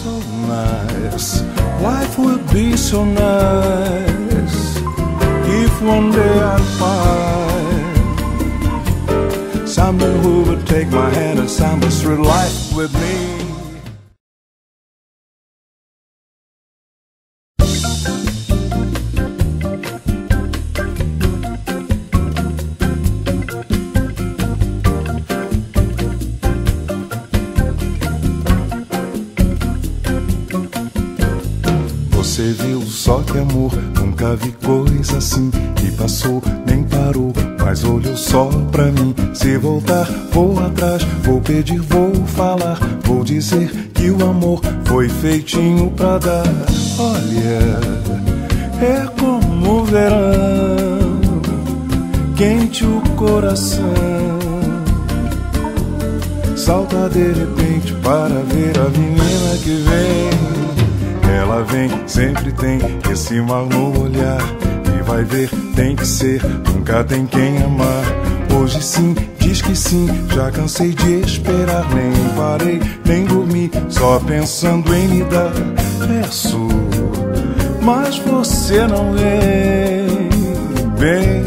So nice, life would be so nice if one day I'd find someone who would take my hand and stumble through life with me. Você viu só que amor, nunca vi coisa assim. E passou, nem parou, mas olhou só pra mim. Se voltar, vou atrás, vou pedir, vou falar. Vou dizer que o amor foi feitinho pra dar. Olha, é como o verão, quente o coração. Salta de repente para ver a menina que vem. Ela vem, sempre tem esse mal no olhar. E vai ver, tem que ser, nunca tem quem amar. Hoje sim, diz que sim, já cansei de esperar. Nem parei, nem dormi, só pensando em me dar. Peço, mas você não vem. Vem,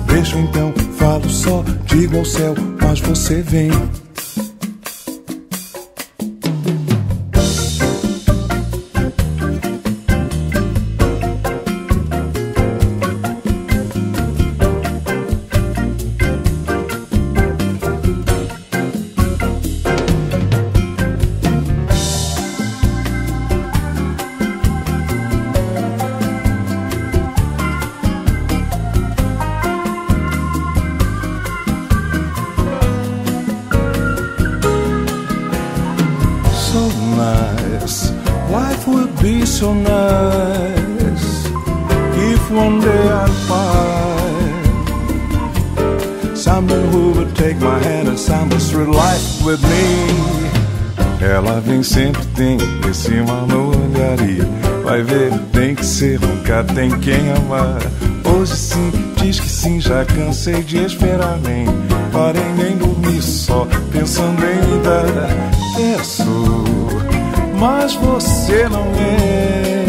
deixo então, falo só, digo ao céu, mas você vem. So nice, life would be so nice if one day I'd find someone who would take my hand and stumble through life with me. Ela vem, sempre tem esse mal no olhar. E vai ver, tem que ser, nunca tem quem amar. Hoje sim, diz que sim, já cansei de esperar. Nem parei, nem dormi, só pensando em me dar. Peço, mas você não vem.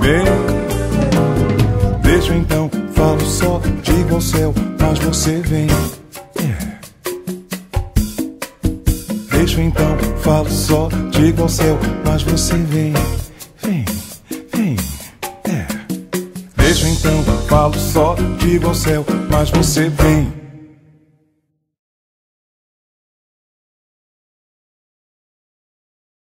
Vem, deixo então, falo só, digo ao céu, mas você vem. Deixo então, falo só, digo ao céu, mas você vem. Vem, vem, Deixo então, falo só, digo ao céu, mas você vem.